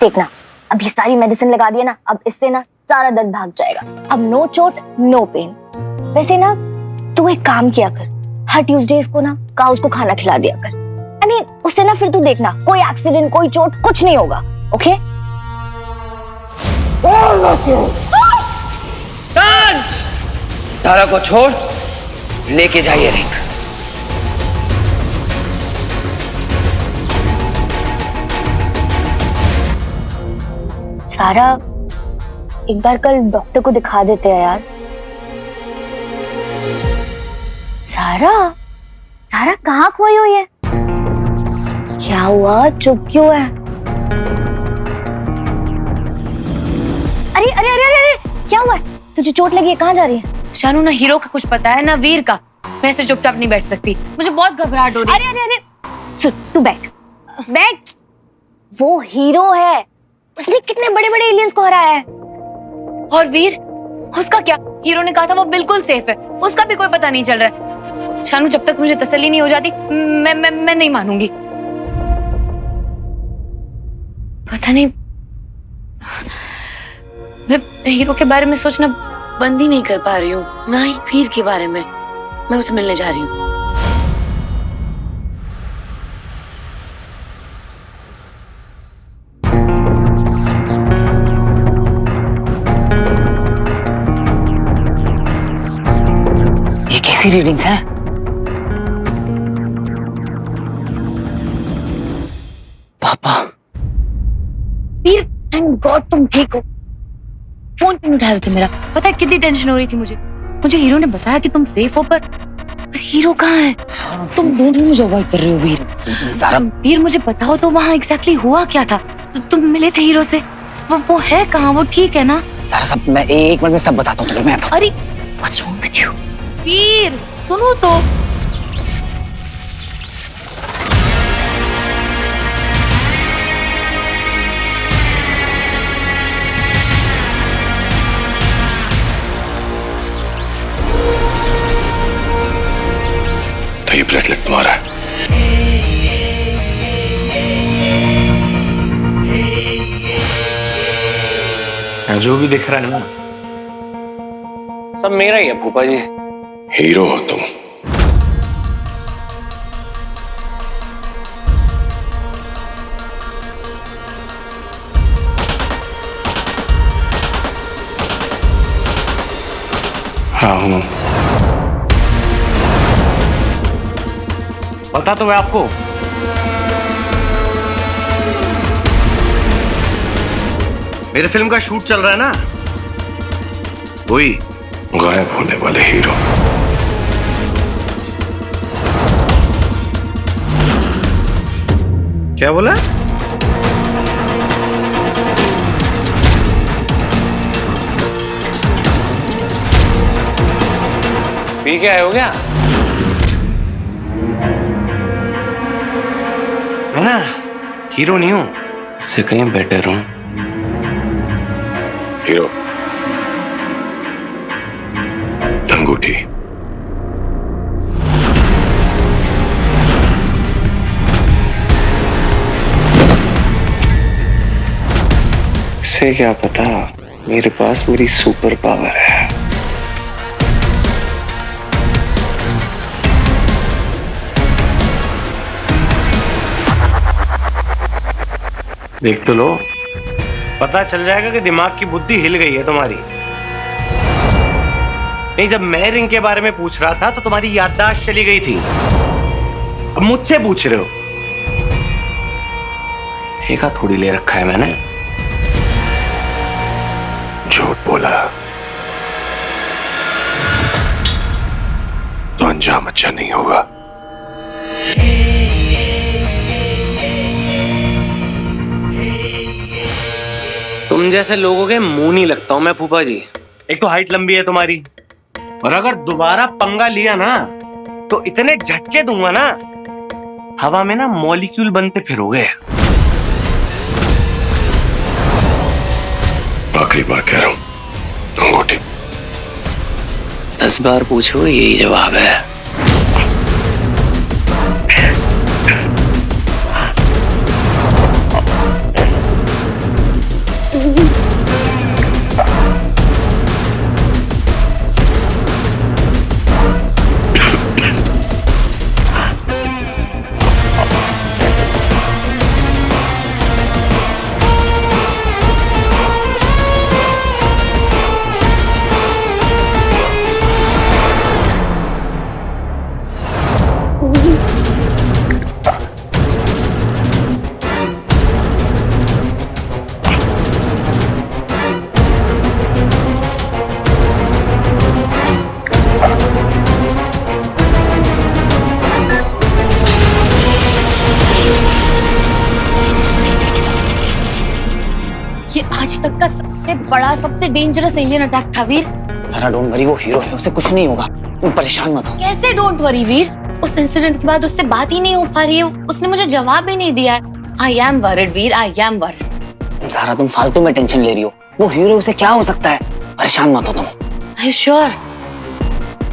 देखना, अभी सारी मेडिसिन लगा दिया ना, अब इससे ना सारा दर्द भाग जाएगा। अब नो चोट नो पेन। वैसे ना तू एक काम किया कर, हर ट्यूसडेज को ना काउस को खाना खिला दिया कर। आई मीन उससे ना फिर तू देखना कोई एक्सीडेंट कोई चोट कुछ नहीं होगा। ओके? सारा को छोड़ लेके जाइए रिंग। सारा एक बार कल डॉक्टर को दिखा देते हैं यार। सारा सारा कहाँ खोई हुई है? क्या हुआ, चुप क्यों है? अरे अरे अरे अरे अरे क्या हुआ है? तुझे चोट लगी है, कहाँ जा रही है? शानू, ना हीरो का कुछ पता है ना वीर का। मैं ऐसे चुपचाप नहीं बैठ सकती, मुझे बहुत घबराहट हो रही है। अरे अरे अरे सुन, तू बैठ बैठ। वो हीरो है, उसने कितने बड़े बड़े एलियंस को हराया है। और वीर, उसका क्या? हीरो ने कहा था वो बिल्कुल सेफ है, उसका भी कोई पता नहीं चल रहा है। शानू, जब तक मुझे तसल्ली नहीं हो जाती मैं नहीं मानूंगी। पता नहीं, मैं हीरो के बारे में सोचना बंद ही नहीं कर पा रही हूँ, ना ही वीर के बारे में। मैं उसे मिलने जा रही हूँ। ये कैसी रीडिंग्स हैं? पापा। वीर, थैंक गॉड तुम ठीक हो। फोन क्यों नहीं उठा रहे थे मेरा? पता है कितनी टेंशन हो रही थी मुझे हीरो ने बताया कि तुम सेफ हो, पर हीरो कहाँ है? तुम दोनों मुझे अवॉइड कर रहे हो वीर। सारा वीर, मुझे बताओ तो वहाँ एग्जैक्टली हुआ क्या था? तुम मिले थे हीरो से? वो है कहाँ? वो ठीक है ना? सारा सब मैं एक मिनट में सब बताता हूँ तुम्हें। मैं अरे व्हाट्स रॉन्ग विद यू? वीर सुनो तो। तो ये ब्रेसलेट तुम्हारा है। जो भी दिख रहा है ना सब मेरा ही है फूफा जी। हीरो हो तुम। हाँ हूँ। पता तो है आपको? मेरे फिल्म का शूट चल रहा है ना, वही गायब होने वाले हीरो। क्या बोला? पी के आए हो क्या? मैं ना हीरो नहीं हूं, इससे कहीं बेटर हूं। हीरो अंगूठी। इसे क्या पता मेरे पास मेरी सुपर पावर है। देख तो लो, पता चल जाएगा कि दिमाग की बुद्धि हिल गई है तुम्हारी। नहीं, जब मैं रिंग के बारे में पूछ रहा था तो तुम्हारी याददाश्त चली गई थी। अब मुझसे पूछ रहे हो। ठेका थोड़ी ले रखा है मैंने। झूठ बोला तो अंजाम अच्छा नहीं होगा। तुम जैसे लोगों के मुंह नहीं लगता हूं मैं फूफा जी। एक तो हाइट लंबी है तुम्हारी, और अगर दोबारा पंगा लिया ना तो इतने झटके दूंगा ना, हवा में ना मॉलिक्यूल बनते फिरोगे। आखिरी बार कह रहा हूं, अंगूठी। 10 बार पूछो यही जवाब है। ये आज तक का सबसे बड़ा, सबसे डेंजरस एलियन अटैक था वीर। सारा डोंट वरी, वो हीरो है, उसे कुछ नहीं होगा, तुम परेशान मत हो। कैसे डोंट वरी वीर? उस इंसिडेंट के बाद उससे बात ही नहीं हो पा रही है, उसने मुझे जवाब ही नहीं दिया है। I am worried Veer, I am worried. सारा तुम फालतू में टेंशन ले रही हो, वो हीरो, उसे क्या हो सकता है, परेशान मत हो तुम। Are you sure?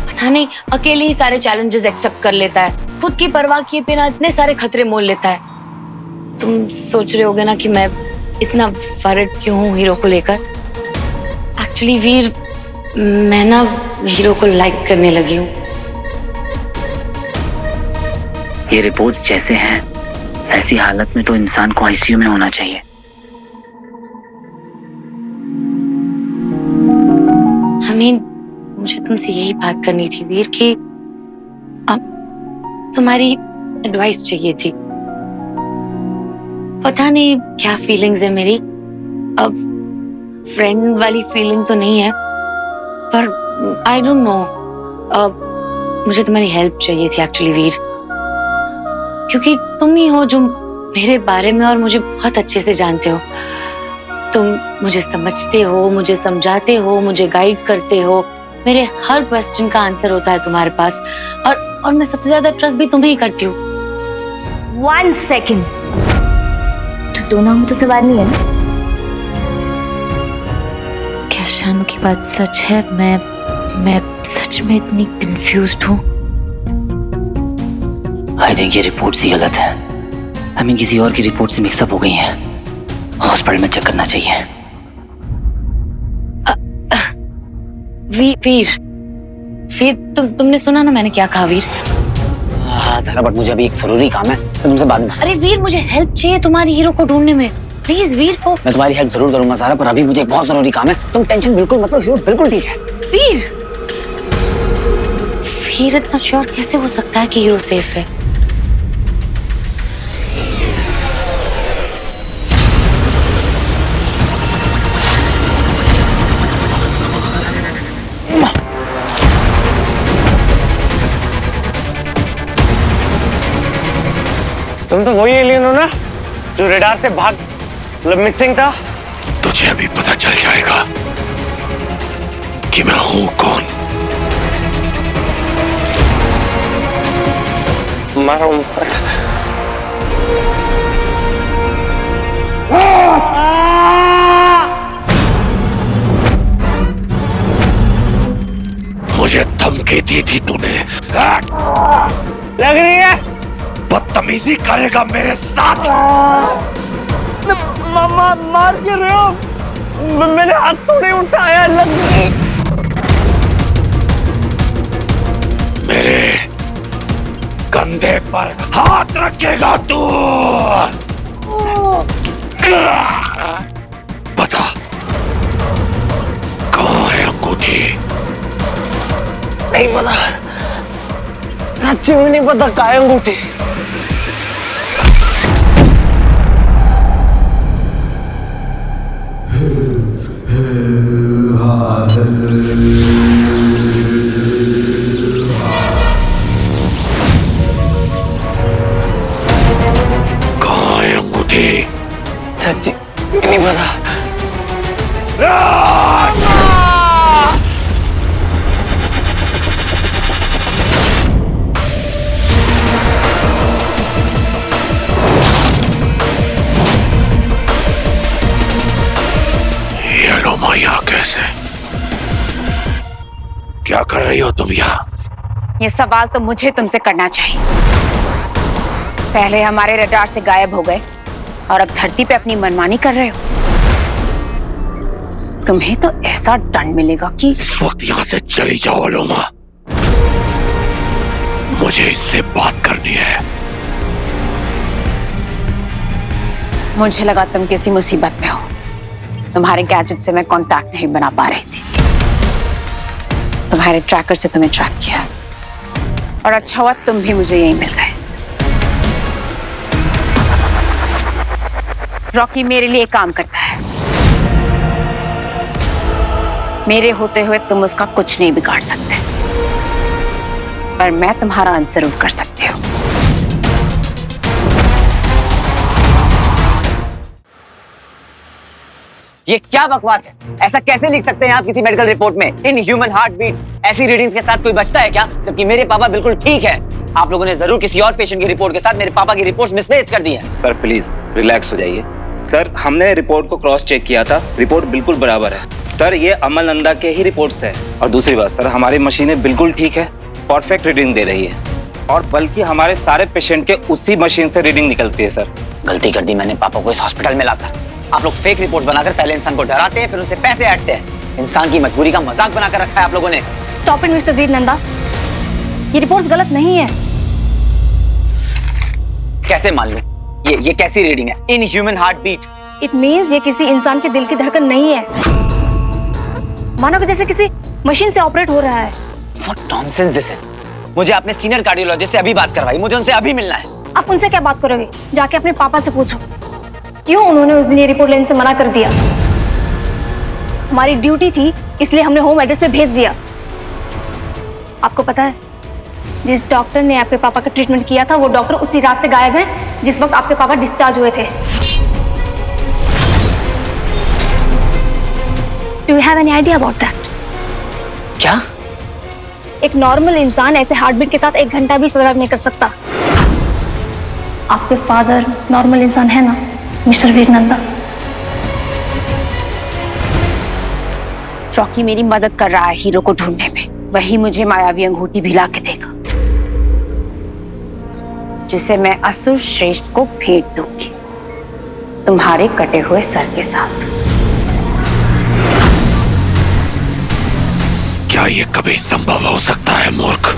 पता नहीं, अकेले ही सारे चैलेंजेस एक्सेप्ट कर लेता है, खुद की परवाह किए बिना इतने सारे खतरे मोल लेता है। तुम सोच रहे होगे ना कि मैं इतना वरिड क्यों हूँ हीरो को लेकर। एक्चुअली वीर, मैं ना हीरो को लाइक करने लगी हूँ। ये रिपोर्ट्स जैसे हैं, ऐसी हालत में तो इंसान को आईसीयू में होना चाहिए। मुझे तुमसे यही बात करनी थी वीर कि अब तुम्हारी एडवाइस चाहिए थी। पता नहीं क्या फीलिंग्स है मेरी, अब फ्रेंड वाली फीलिंग तो नहीं है, पर आई डोंट नो, मुझे तुम्हारी हेल्प चाहिए थी एक्चुअली वीर, क्योंकि तुम ही हो जो मेरे बारे में और मुझे बहुत अच्छे से जानते हो। तुम मुझे समझते हो, मुझे समझाते हो, मुझे गाइड करते हो, मेरे हर क्वेश्चन का आंसर होता है तुम्हारे पास, और मैं सबसे ज्यादा ट्रस्ट भी तुम्हें ही करती हूँ। 1 सेकेंड, तो दोनों में तो सवार नहीं है ना? क्या शानू की बात सच है? मैं सच में इतनी कंफ्यूज्ड हूँ। आई थिंक ये रिपोर्ट्स ही गलत है। आई मीन किसी और की रिपोर्ट से मिक्सअप हो गई हैं। हॉस्पिटल में चेक करना चाहिए। वीर, तुमने सुना ना मैंने क्या कहा वीर? हाँ सारा, बट मुझे अभी एक जरूरी काम है, मैं तुमसे बाद में। अरे वीर, मुझे हेल्प चाहिए तुम्हारी हीरो को ढूंढने में, प्लीज वीर। मैं तुम्हारी हेल्प जरूर करूंगा सारा, पर अभी मुझे एक बहुत जरूरी काम है, तुम टेंशन बिल्कुल मत लो, हीरो बिल्कुल ठीक है। वीर इतना श्योर कैसे हो सकता है कि हीरो सेफ है? तुम तो वही एलियन हो ना जो रेडार से भाग मिसिंग था? तुझे अभी पता चल जाएगा कि मैं हूं कौन। मारो मुझे धमकी दी थी तूने, लग रही है बदतमीजी करेगा मेरे साथ। मार के रहे हो? मैंने हाथ तो नहीं उठाया। लग मेरे कंधे पर हाथ रखेगा तू। बता कहाँ है अंगूठी? नहीं पता, सच्ची में नहीं पता कहाँ है अंगूठी। कहाँ है अंगूठी? सच्ची नहीं पता। ये लो माँ, यहाँ कैसे? क्या कर रही हो तुम यहाँ? ये सवाल तो मुझे तुमसे करना चाहिए। पहले हमारे रडार से गायब हो गए और अब धरती पे अपनी मनमानी कर रहे हो। तुम्हें तो ऐसा दंड मिलेगा कि इस वक्त यहाँ से चली जाओ लोमा, मुझे इससे बात करनी है। मुझे लगा तुम किसी मुसीबत में हो। तुम्हारे गैजेट से मैं कांटेक्ट नहीं बना पा रही थी, तुम्हारे ट्रैकर से तुम्हें ट्रैक किया, और अच्छा हुआ तुम भी मुझे यहीं मिल गए। रॉकी मेरे लिए काम करता है, मेरे होते हुए तुम उसका कुछ नहीं बिगाड़ सकते, पर मैं तुम्हारा अंत जरूर कर सकती हूँ। ये क्या बकवास है? ऐसा कैसे लिख सकते हैं आप किसी मेडिकल रिपोर्ट में? इन ह्यूमन हार्ट बीट, ऐसी रीडिंग्स के साथ कोई बचता है क्या? जबकि मेरे पापा बिल्कुल ठीक है। आप लोगों ने जरूर किसी और पेशेंट की रिपोर्ट के साथ मेरे पापा की रिपोर्ट मिसमैच कर दी है। सर प्लीज रिलैक्स हो जाइए। सर हमने रिपोर्ट को क्रॉस चेक किया था, रिपोर्ट बिल्कुल बराबर है। सर ये अमल नंदा के ही रिपोर्ट्स है। और दूसरी बात सर, हमारी मशीनें बिल्कुल ठीक है, परफेक्ट रीडिंग दे रही है। और बल्कि हमारे सारे पेशेंट के उसी मशीन से रीडिंग निकलती है सर। गलती कर दी मैंने पापा को इस हॉस्पिटल में लाकर। आप लोग फेक रिपोर्ट बनाकर पहले इंसान को डराते हैं, फिर उनसे पैसे ऐंठते हैं। इंसान की मजबूरी का मजाक बनाकर रखा है आप लोगों ने। स्टॉप इट मिस्टर वीर नंदा, ये रिपोर्ट्स गलत नहीं है। कैसे मान लूं? ये कैसी रीडिंग है? In human heart beat. It means ये किसी इंसान के दिल की धड़कन नहीं है, मानो कि जैसे किसी मशीन से ऑपरेट हो रहा है। What nonsense this is? मुझे अपने सीनियर कार्डियोलॉजिस्ट से अभी बात करवाई, मुझे उनसे अभी मिलना है। आप उनसे क्या बात करोगे? जाके अपने पापा से पूछो क्यों उन्होंने उस दिन ये रिपोर्ट लेने से मना कर दिया। हमारी ड्यूटी थी इसलिए हमने होम एड्रेस पे भेज दिया। आपको पता है जिस डॉक्टर ने आपके पापा का ट्रीटमेंट किया था वो डॉक्टर उसी रात से गायब है जिस वक्त आपके पापा डिस्चार्ज हुए थे। Do you have any idea about that? क्या? एक नॉर्मल इंसान ऐसे हार्ट बीट के साथ 1 घंटा भी सर्वाइव नहीं कर सकता। आपके फादर नॉर्मल इंसान है ना मिस्टर वीर नंदा? रॉकी मेरी मदद कर रहा है हीरो को ढूंढने में। वही मुझे मायावी अंगूठी भी ला के देगा जिसे मैं असुर श्रेष्ठ को भेंट दूंगी तुम्हारे कटे हुए सर के साथ। क्या ये कभी संभव हो सकता है मूर्ख?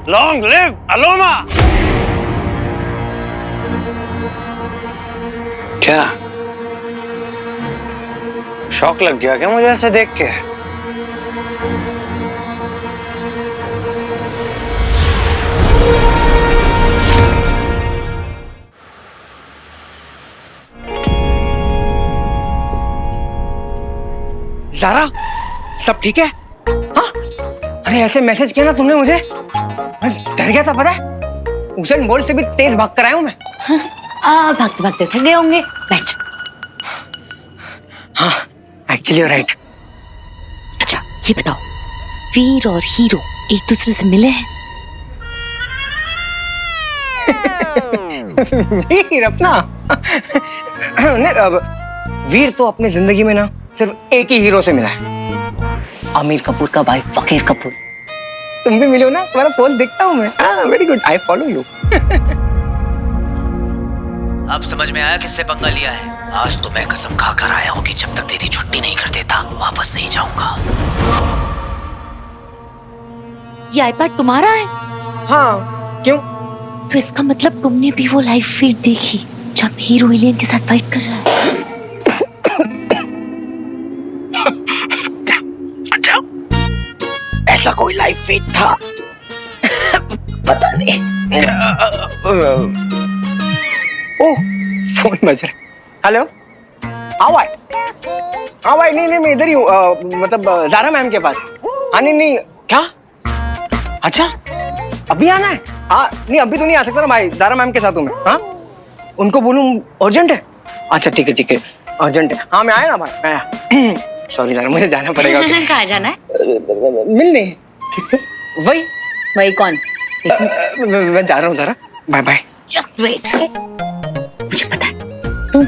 लॉन्ग लिव अलोमा। क्या शौक लग गया क्या मुझे ऐसे देख के? ज़ारा सब ठीक है? हाँ? अरे ऐसे मैसेज किया ना तुमने मुझे, मैं डर गया था पता है। उसेन बोल्ट से भी तेज भाग कर आया हूं मैं। भागते भागते थक गए होंगे, बैठ। हाँ एक्चुअली यू राइट। अच्छा ये बताओ, वीर और हीरो एक दूसरे से मिले हैं? वीर अपना नहीं, अब वीर तो अपनी जिंदगी में ना सिर्फ एक ही हीरो से मिला है, आमिर कपूर का भाई फकीर कपूर। तुम भी मिलो ना, तुम्हारा पोस्ट देखता हूँ मैं। Very good, I follow you. अब समझ में आया किससे पंगा लिया है। आज तो मैं कसम खा कर आया हूँ कि जब तक तेरी छुट्टी नहीं कर देता वापस नहीं जाऊंगा। ये आईपैड तुम्हारा है? हाँ क्यों? तो इसका मतलब तुमने भी वो लाइव फीड देखी जब हीरो एलियन के साथ फाइट कर रहा है? ऐसा कोई लाइव फीड था? पता नहीं। ओह फोन बज रहा। हेलो, हाँ भाई, हाँ भाई, नहीं मैं इधर ही हूँ, मतलब ज़ारा मैम के पास। हाँ नहीं क्या? अच्छा अभी आना है? हाँ नहीं अभी तो नहीं आ सकता ना भाई, ज़ारा मैम के साथ हूँ मैं। हाँ उनको बोलूँ अर्जेंट है? अच्छा ठीक है अर्जेंट है। हाँ मैं आया ना भाई, मैं आया। सॉरी ज़ारा मुझे जाना पड़ेगा। कहाँ जाना है? मिलने किससे? वही वही कौन? मैं जा रहा हूँ जरा, बाय बाय। Just wait. मुझे पता है तुम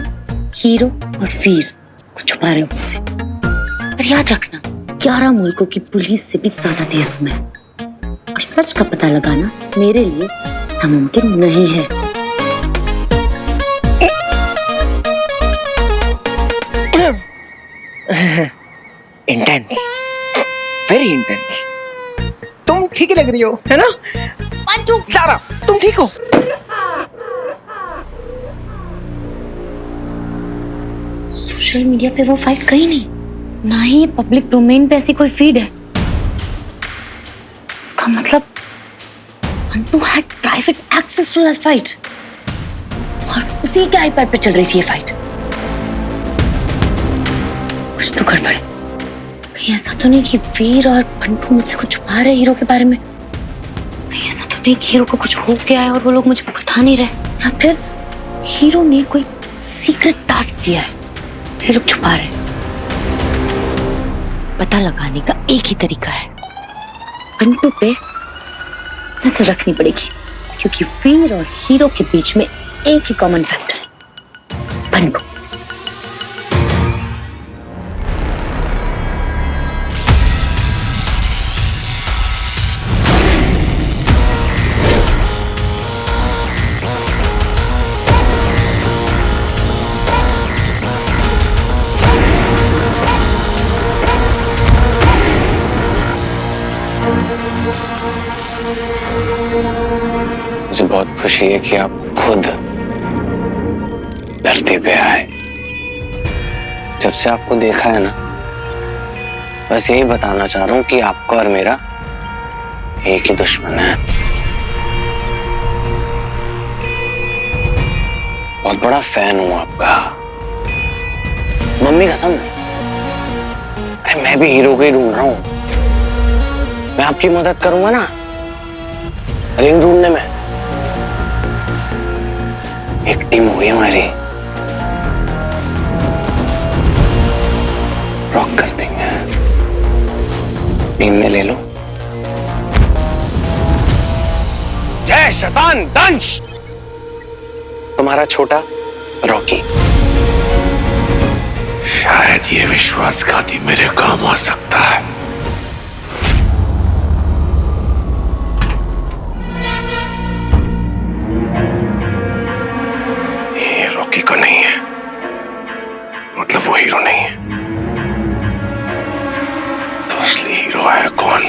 हीरो और वीर को छुपा रहे हो मुझसे, पर याद रखना 11 मुल्कों की पुलिस से भी ज्यादा तेज हूं मैं, और सच का पता लगाना मेरे लिए नामुमकिन नहीं है। Intense, very intense. तुम ठीक ही लग रही हो, है ना? पंटू, सारा, तुम ठीक हो? सोशल मीडिया पे वो फाइट कहीं नहीं, ना ही ये पब्लिक डोमेन पे ऐसी कोई फीड है। इसका मतलब Pantu had private access to that fight, और उसी के आईपैड पे चल रही थी ये फाइट। कुछ तो गड़बड़ है। कहीं ऐसा तो नहीं कि वीर और पंटू मुझसे कुछ छुपा रहे हीरो के बारे में? कहीं ऐसा तो नहीं कि हीरो को कुछ हो गया है और वो लोग मुझे बता नहीं रहे, या फिर हीरो ने कोई सीक्रेट टास्क दिया है, ये लोग छुपा रहे हैं? पता लगाने का एक ही तरीका है, पंटू पे नजर रखनी पड़ेगी, क्योंकि वीर और हीरो के बीच में एक ही कॉमन फैक्टर है, पंटू। मुझे बहुत खुशी है कि आप खुद धरती पे आए। जब से आपको देखा है ना, बस यही बताना चाह रहा हूं कि आपका और मेरा एक ही दुश्मन है। बहुत बड़ा फैन हूं आपका, मम्मी कसम। अरे मैं भी हीरो को ही ढूंढ रहा हूं। मैं आपकी मदद करूंगा ना रिंग ढूंढने में। एक टीम हुई हमारी, रॉक कर देंगे। टीम में ले लो। जय शैतान दंश, तुम्हारा छोटा रॉकी। शायद ये विश्वासघाती मेरे काम आ सकता है। ये रॉकी को नहीं है, मतलब वो हीरो नहीं है, तो असली हीरो है कौन?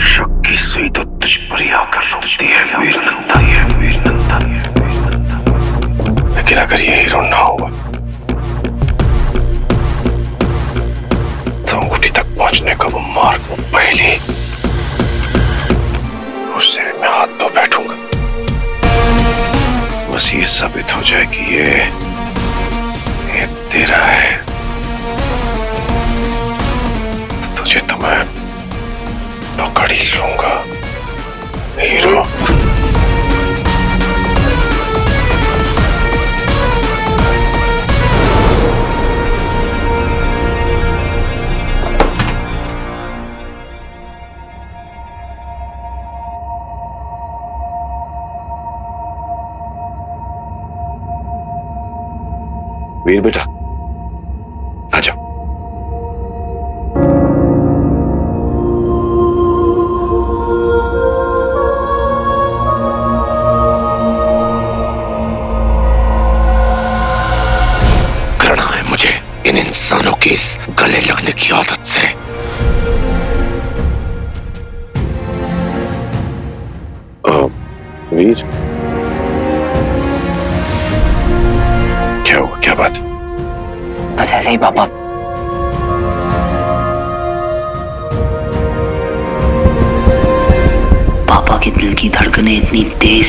शक की सुई तो तुझ पर ही आकर रुकती है वीर नंदन। लेकिन अगर ये हीरो ना हुआ तो अंगूठी तक पहुंचने का वो मार्ग, वो पहली, उससे मैं हाथ धो बैठूंगा। बस ये साबित हो जाए कि ये तेरा है, तो तुझे तो मैं पकड़ ही लूंगा हीरो। वीर बेटा आ जाओ। घृणा है मुझे इन इंसानों की इस गले लगने की आदत से। वीर क्या हुआ, क्या बात? बस ऐसे ही पापा। पापा के दिल की धड़कनें इतनी तेज,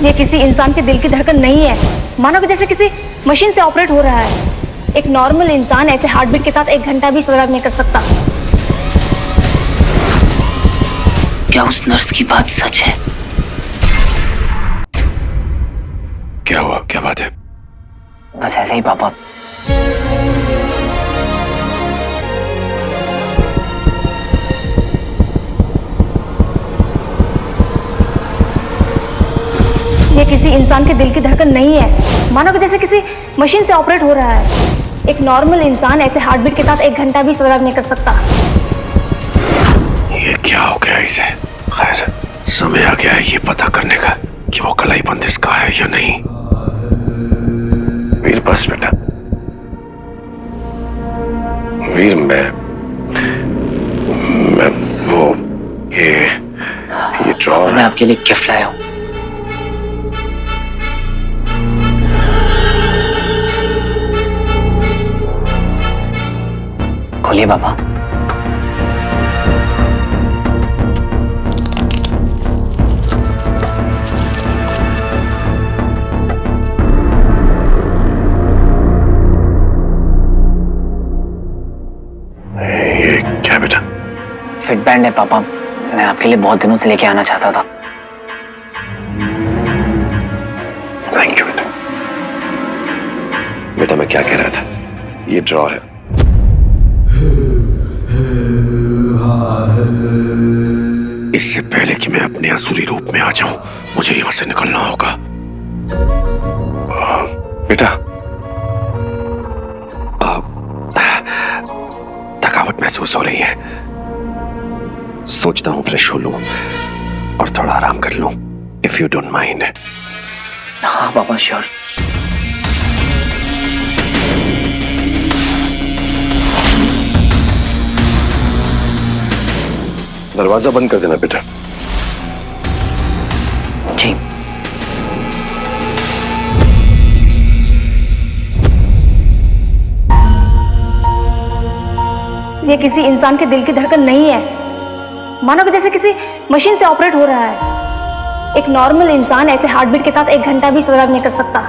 ये किसी इंसान के दिल की धड़कन नहीं है, मानो कि जैसे किसी मशीन से ऑपरेट हो रहा है। एक नॉर्मल इंसान ऐसे हार्टबीट के साथ 1 घंटा भी सर्वाइव नहीं कर सकता। क्या उस नर्स की बात सच है? क्या हुआ, क्या बात है? बस ऐसे ही पापा। ये किसी इंसान के दिल की धड़कन नहीं है, मानो कि जैसे किसी मशीन से ऑपरेट हो रहा है। एक नॉर्मल इंसान ऐसे हार्टबीट के साथ 1 घंटा भी सर्वाइव नहीं कर सकता। ये क्या हो गया इसे? खैर, समय आ गया है ये पता करने का कि वो कलाई बंदिश का है या नहीं। वीर बस बेटा, वीर मैं वो ये ड्रॉर मैं आपके लिए गिफ्ट लाया हूँ। खोलिए पापा। ये क्या बेटा? फिट बैंड है पापा, मैं आपके लिए बहुत दिनों से लेके आना चाहता था। थैंक यू बेटा। बेटा मैं क्या कह रहा था, ये ड्रॉर है। इससे पहले कि मैं अपने असुरी रूप में आ जाऊं, मुझे यहां से निकलना होगा। बेटा थकावट महसूस हो रही है, सोचता हूं फ्रेश हो लूं और थोड़ा आराम कर लूं, इफ यू डोंट माइंड। हाँ पापा, श्योर। दरवाजा बंद कर देना बेटा। जी। ये किसी इंसान के दिल की धड़कन नहीं है, मानो कि जैसे किसी मशीन से ऑपरेट हो रहा है। एक नॉर्मल इंसान ऐसे हार्टबीट के साथ 1 घंटा भी सर्वाइव नहीं कर सकता।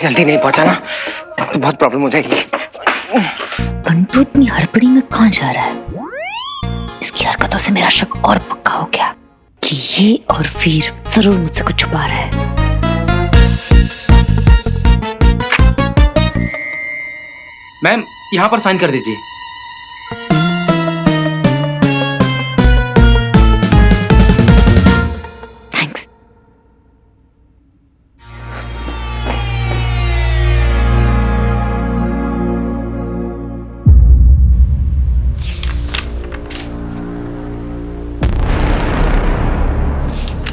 जल्दी नहीं पहुंचा ना तो बहुत प्रॉब्लम हो जाएगी। बंटू इतनी हड़बड़ी में कहाँ जा रहा है? इसकी हरकतों से मेरा शक और पक्का हो गया कि ये और वीर जरूर मुझसे कुछ छुपा रहा है। मैम यहाँ पर साइन कर दीजिए। थैंक्स।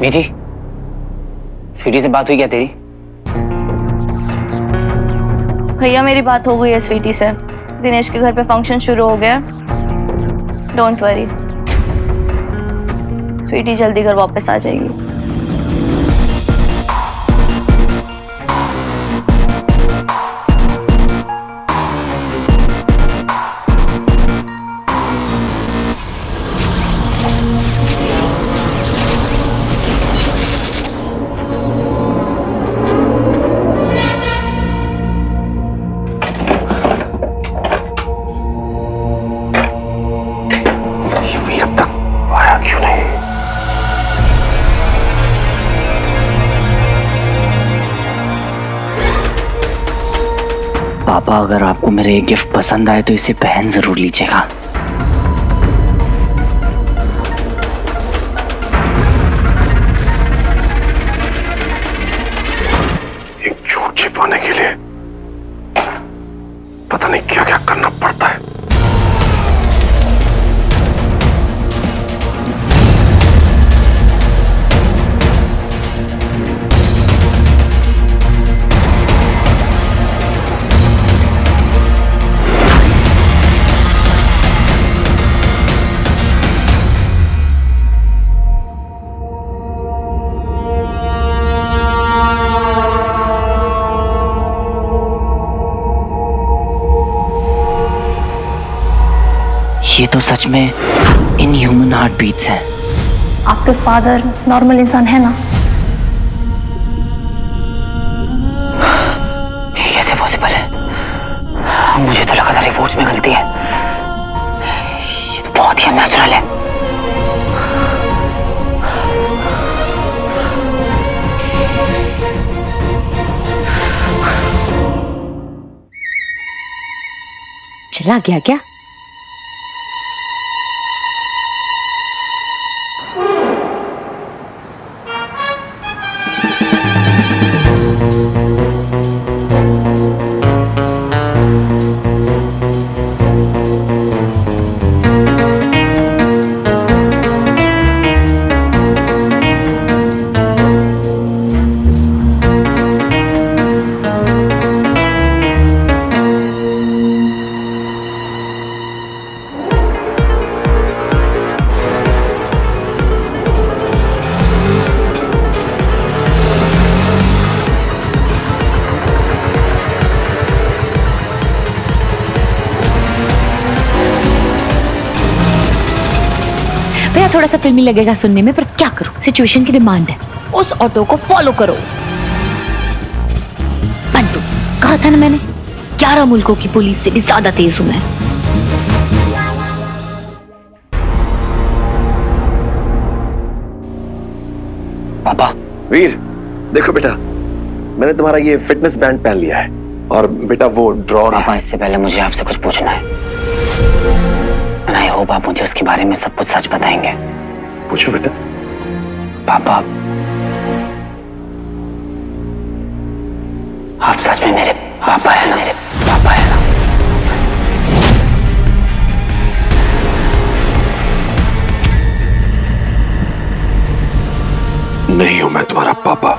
मीठी, स्वीटी से बात हुई क्या तेरी? भैया मेरी बात हो गई है स्वीटी से। दिनेश के घर पे फंक्शन शुरू हो गया। डोंट वरी, स्वीटी जल्दी घर वापस आ जाएगी। पापा, अगर आपको मेरे ये गिफ्ट पसंद आए तो इसे पहन जरूर लीजिएगा। एक झूठ छिपाने के लिए पता नहीं क्या क्या करना पड़ता है। ये तो सच में इनह्यूमन हार्ट बीट्स हैं। आपके फादर नॉर्मल इंसान है ना? ये कैसे पॉसिबल है? मुझे तो लगा था रिपोर्ट्स में गलती है। ये तो बहुत ही अननेचुरल है। चला गया क्या? भैया थोड़ा सा फिल्मी लगेगा सुनने में, पर क्या करूं, सिचुएशन की डिमांड है। उस ऑटो को फॉलो करो। बंटू, कहा था ना मैंने, 11 मुल्कों की पुलिस से भी ज्यादा तेज हूं मैं। पापा। वीर, देखो बेटा, मैंने तुम्हारा ये फिटनेस बैंड पहन लिया है और बेटा वो ड्रॉर। पापा, इससे पहले मुझे आपसे कुछ पूछना है। एंड आई होप आप मुझे उसके बारे में सब कुछ सच बताएंगे। पूछो बेटा। पापा, आप सच में मेरे पापा है ना? मेरे पापा है ना? नहीं हूं मैं तुम्हारा पापा।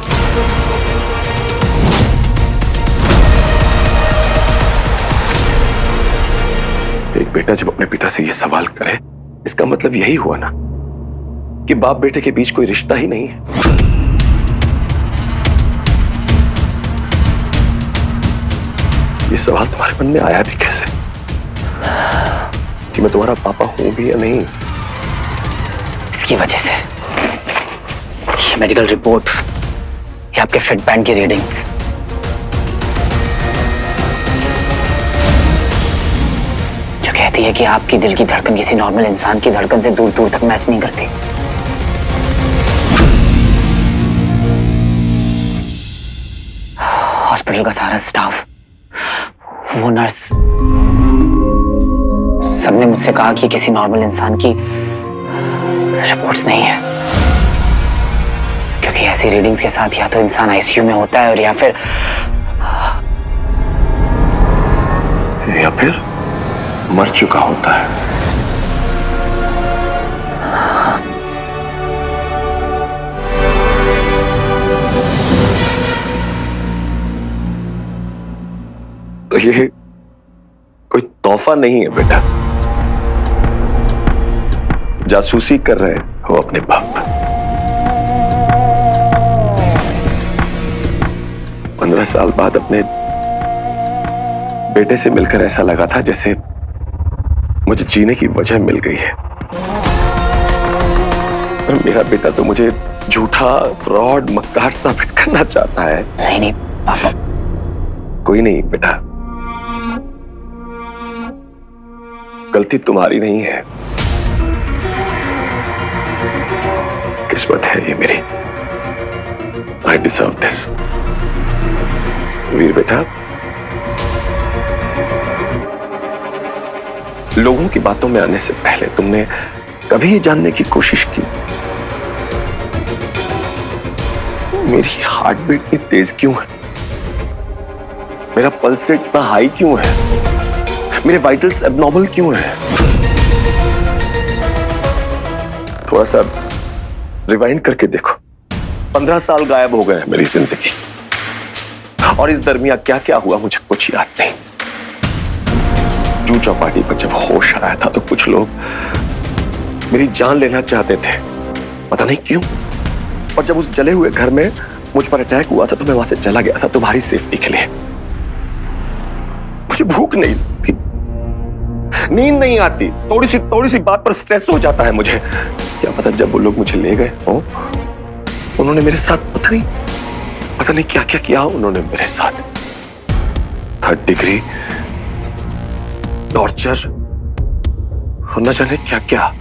एक बेटा जब अपने पिता से ये सवाल करे, इसका मतलब यही हुआ ना कि बाप बेटे के बीच कोई रिश्ता ही नहीं है। ये सवाल तुम्हारे मन में आया भी कैसे कि मैं तुम्हारा पापा हूं भी या नहीं? इसकी वजह से ये मेडिकल रिपोर्ट, ये आपके फिट बैंड की रीडिंग्स, जो कहती है कि आपकी दिल की धड़कन किसी नॉर्मल इंसान की धड़कन से दूर दूर तक मैच नहीं करती। हॉस्पिटल का सारा स्टाफ, वो नर्स, सबने मुझसे कहा कि किसी नॉर्मल इंसान की रिपोर्ट्स नहीं है, क्योंकि ऐसी रीडिंग्स के साथ या तो इंसान आईसीयू में होता है और या फिर मर चुका होता है। तो ये कोई तोहफा नहीं है बेटा। जासूसी कर रहे हो अपने बाप पर। 15 साल बाद अपने बेटे से मिलकर ऐसा लगा था जैसे मुझे जीने की वजह मिल गई है। पर मेरा बेटा तो मुझे झूठा, फ्रॉड, मक्कार साबित करना चाहता है। नहीं नहीं पापा। कोई नहीं बेटा, गलती तुम्हारी नहीं है, किस्मत है ये मेरी। I deserve this. वीर बेटा, लोगों की बातों में आने से पहले तुमने कभी ये जानने की कोशिश की मेरी हार्ट बीट इतनी तेज क्यों है, मेरा पल्स रेट इतना हाई क्यों है, मेरे वाइटल्स एबनॉर्मल क्यों है? थोड़ा सा रिवाइंड करके देखो। 15 साल गायब हो गए मेरी जिंदगी, और इस दरमियान क्या क्या हुआ मुझे कुछ याद नहीं। जू चौपाटी पर जब होश आया था तो कुछ लोग मेरी जान लेना चाहते थे, पता नहीं क्यों। और जब उस जले हुए घर में मुझ पर अटैक हुआ था तो मैं वहां से चला गया था तुम्हारी सेफ्टी के लिए। मुझे भूख नहीं थी, नींद नहीं आती, थोड़ी सी बात पर स्ट्रेस हो जाता है मुझे। क्या पता जब वो लोग मुझे ले गए हो, उन्होंने मेरे साथ पता नहीं क्या क्या किया उन्होंने मेरे साथ। 3rd डिग्री, टॉर्चर और न जाने क्या क्या।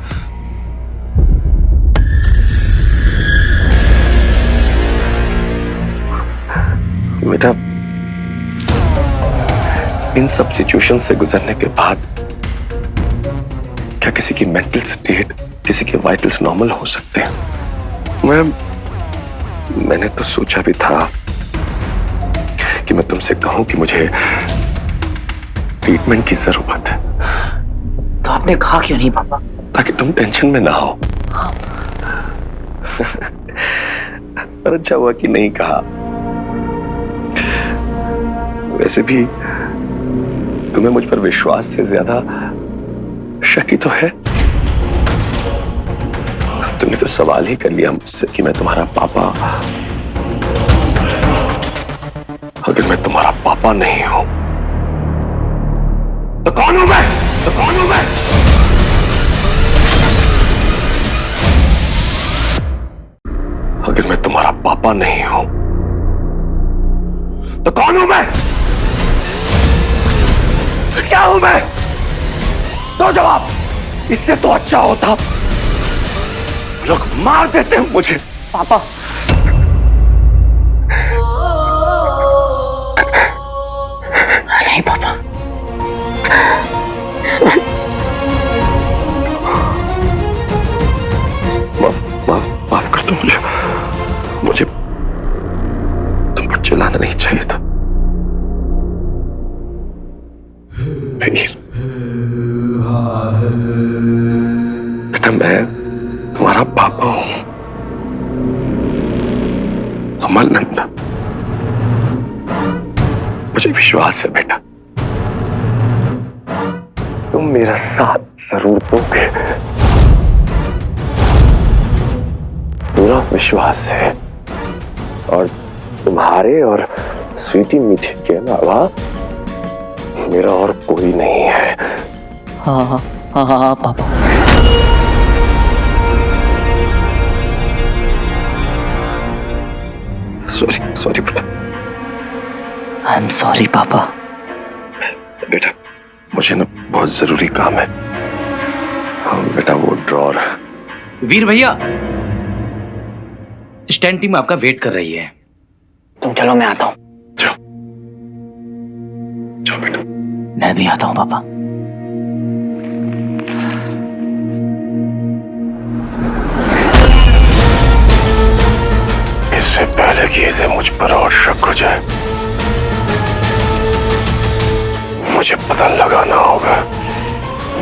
बेटा, इन सब सिचुएशन से गुजरने के बाद क्या किसी की मेंटल स्टेट, किसी के वाइटल्स नॉर्मल हो सकते हैं? मैंने तो सोचा भी था कि मैं तुमसे कहूं कि मुझे ट्रीटमेंट की जरूरत है। तो आपने कहा क्यों नहीं पापा? ताकि तुम टेंशन में ना हो। पर अच्छा हुआ कि नहीं कहा। वैसे भी तुम्हें मुझ पर विश्वास से ज्यादा शक ही तो है। तुमने तो सवाल ही कर लिया मुझसे कि मैं तुम्हारा पापा। अगर मैं तुम्हारा पापा नहीं हूं तो कौन हूं मैं? अगर मैं तुम्हारा पापा नहीं हूं तो कौन हूं मैं? क्या हूं मैं? दो जवाब। इससे तो अच्छा होता लोग मार देते मुझे। पापा नहीं पापा, माफ कर दो मुझे तुम पर चिल्लाना नहीं चाहिए था। बेटा, मैं तुम्हारा पापा हूं, अमल नंदा। मुझे विश्वास है बेटा, तुम मेरा साथ जरूर दोगे। पूरा विश्वास है। और तुम्हारे और स्वीटी मीठी के अलावा मेरा और कोई नहीं है। हाँ पापा। सॉरी बेटा। आई एम सॉरी पापा। बेटा, मुझे ना बहुत जरूरी काम है। बेटा, वो ड्रॉर। वीर भैया, स्टैंड टीम आपका वेट कर रही है। तुम चलो, मैं आता हूँ। जाओ बेटा। मैं भी आता हूँ पापा। इससे पहले कि इसे मुझ पर और शक हो जाए, मुझे पता लगाना होगा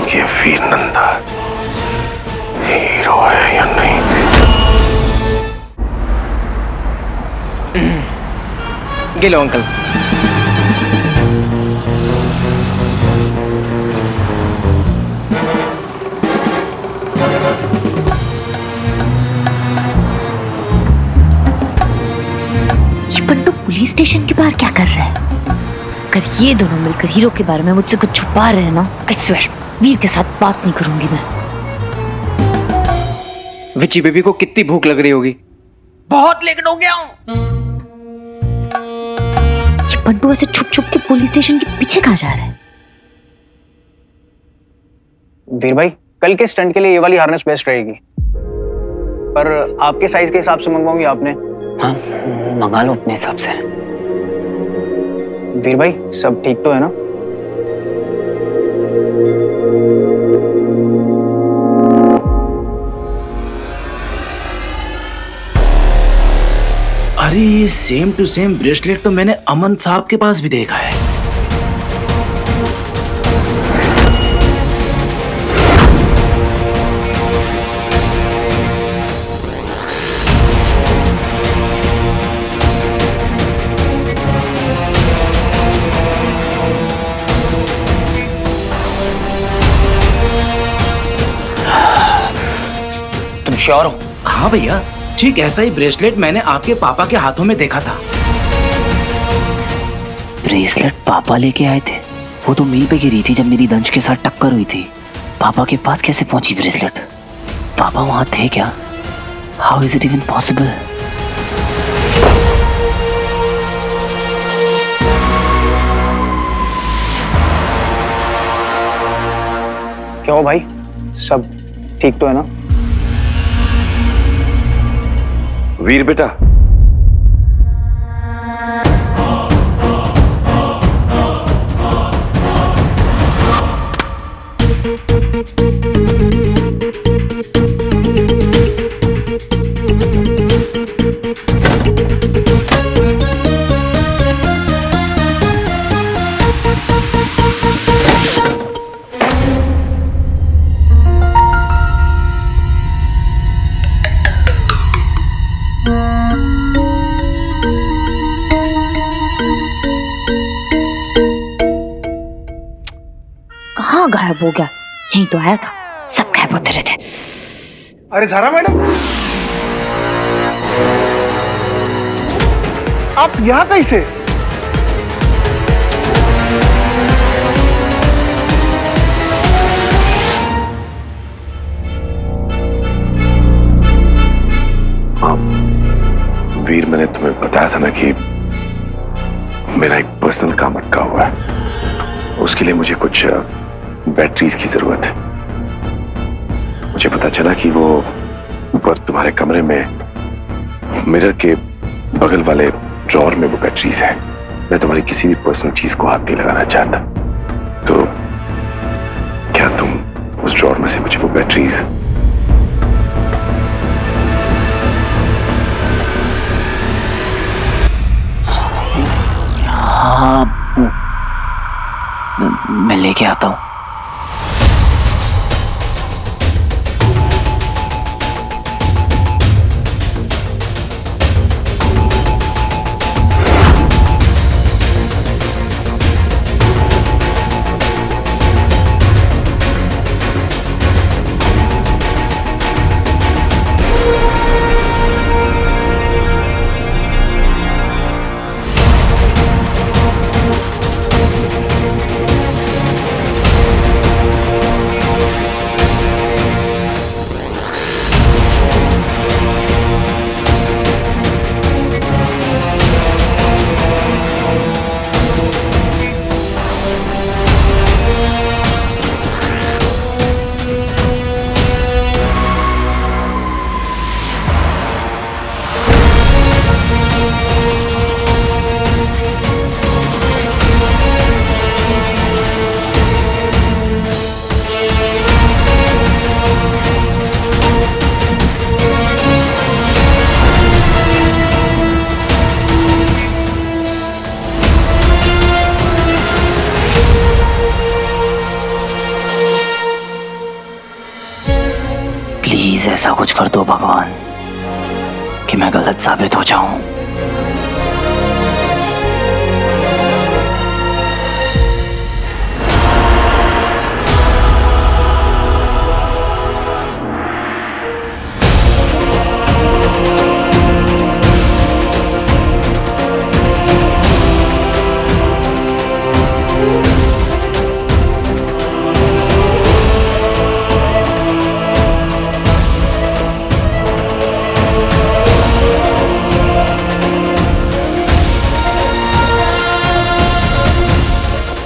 कि वीर नंदा हीरो है या नहीं। गिलो अंकल। पट्टू पुलिस स्टेशन के बाहर क्या कर रहा है? अगर ये दोनों मिलकर हीरो के बारे में मुझसे कुछ छुपा रहे हैं ना, आई स्वेयर वीर के साथ बात नहीं करूंगी मैं। विची बेबी को कितनी भूख लग रही होगी। बहुत लेकिन हो गया हूं। ये पट्टू ऐसे छुप छुप के पुलिस स्टेशन के पीछे कहाँ जा रहा है? वीर भाई, कल के स्टंट के लिए ये वाली हार्नेस बेस्ट रहेगी, पर आपके साइज के हिसाब से मंगवाऊंगी आपने? हाँ, मंगा लो अपने हिसाब से। वीर भाई, सब ठीक तो है ना? अरे ये सेम टू सेम ब्रेसलेट तो मैंने अमन साहब के पास भी देखा है। तुम श्योर हो? हाँ भैया, ठीक ऐसा ही ब्रेसलेट मैंने आपके पापा के हाथों में देखा था। ब्रेसलेट पापा लेके आए थे? वो तो मी पे गिरी थी जब मेरी दंश के साथ टक्कर हुई थी। पापा के पास कैसे पहुंची ब्रेसलेट? पापा वहां थे क्या? How is it even possible? क्या हो भाई, सब ठीक तो है ना? वीर बेटा, कहाँ गायब हो गया? यहीं तो आया था, सब गायब होते रहते। अरे ज़ारा मैडम, आप यहाँ कैसे? वीर, मैंने तुम्हें बताया था ना कि मेरा एक पर्सनल काम अटका हुआ है। उसके लिए मुझे कुछ बैटरीज की जरूरत है। मुझे पता चला कि वो ऊपर तुम्हारे कमरे में मिरर के बगल वाले ड्रॉअर में वो बैटरीज है। मैं तुम्हारी किसी भी पर्सनल चीज को हाथ नहीं लगाना चाहता, तो क्या तुम उस ड्रॉअर में से मुझे वो बैटरीज हाँ, मैं लेके आता हूँ। प्लीज ऐसा कुछ कर दो भगवान कि मैं गलत साबित हो जाऊं।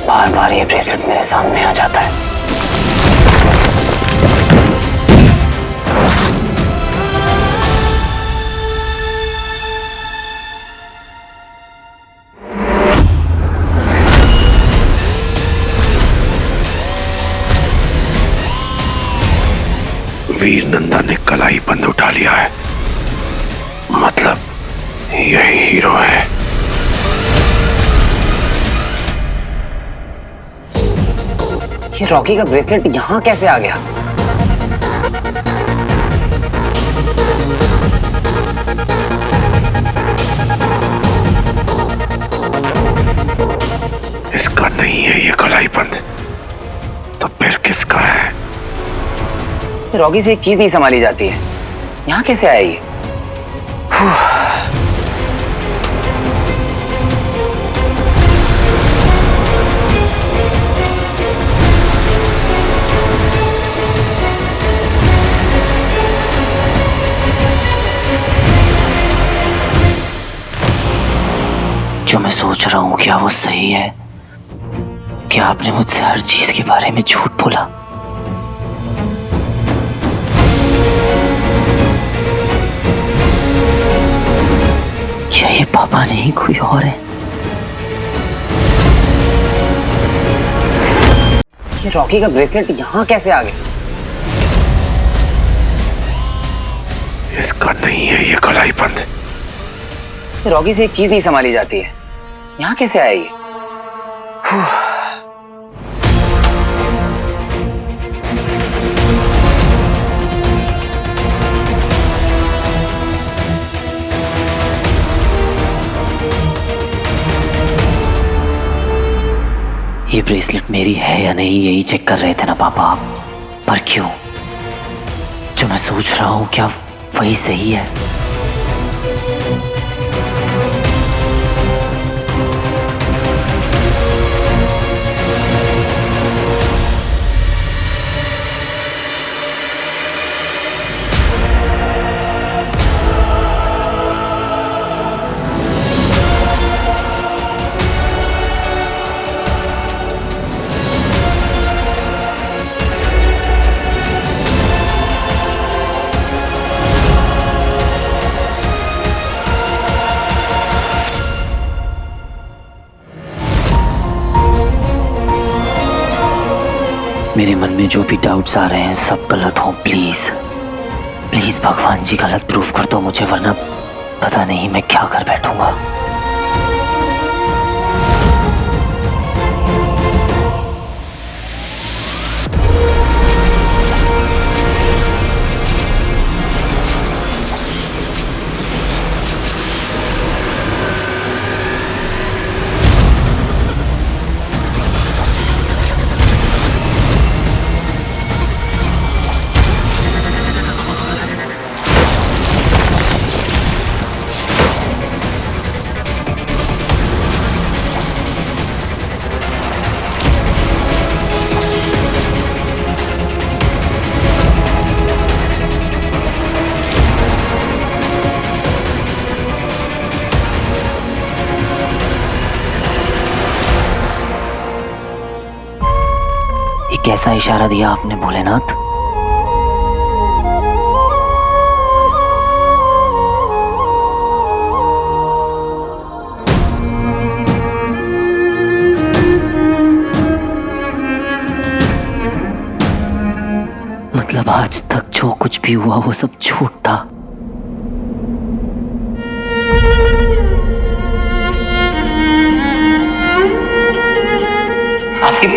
बार बार ये ब्रेसलेट मेरे सामने आ जाता है। वीर नंदा ने कलाई बंद उठा लिया है, मतलब यही हीरो है। ये रॉकी का ब्रेसलेट यहाँ कैसे आ गया? इसका नहीं है ये कलाई बंद, तो फिर किसका है? रॉकी से एक चीज नहीं संभाली जाती है, यहाँ कैसे आया ये? रहा हूँ क्या वो सही है कि आपने मुझसे हर चीज के बारे में झूठ बोला। क्या ये पापा नहीं कोई और है? ये रॉकी का ब्रेसलेट यहाँ कैसे आ गया? इसका नहीं है ये कलाई बंद। रॉकी से एक चीज नहीं संभाली जाती है, यहाँ कैसे आया ये? ये ब्रेसलेट मेरी है या नहीं यही चेक कर रहे थे ना पापा आप, पर क्यों? जो मैं सोच रहा हूँ क्या वही सही है? मेरे मन में जो भी डाउट्स आ रहे हैं सब गलत हो। प्लीज प्लीज भगवान जी गलत प्रूफ कर दो मुझे, वरना पता नहीं मैं क्या कर बैठूंगा। कैसा इशारा दिया आपने भोलेनाथ? मतलब आज तक जो कुछ भी हुआ वो सब झूठ था। आपकी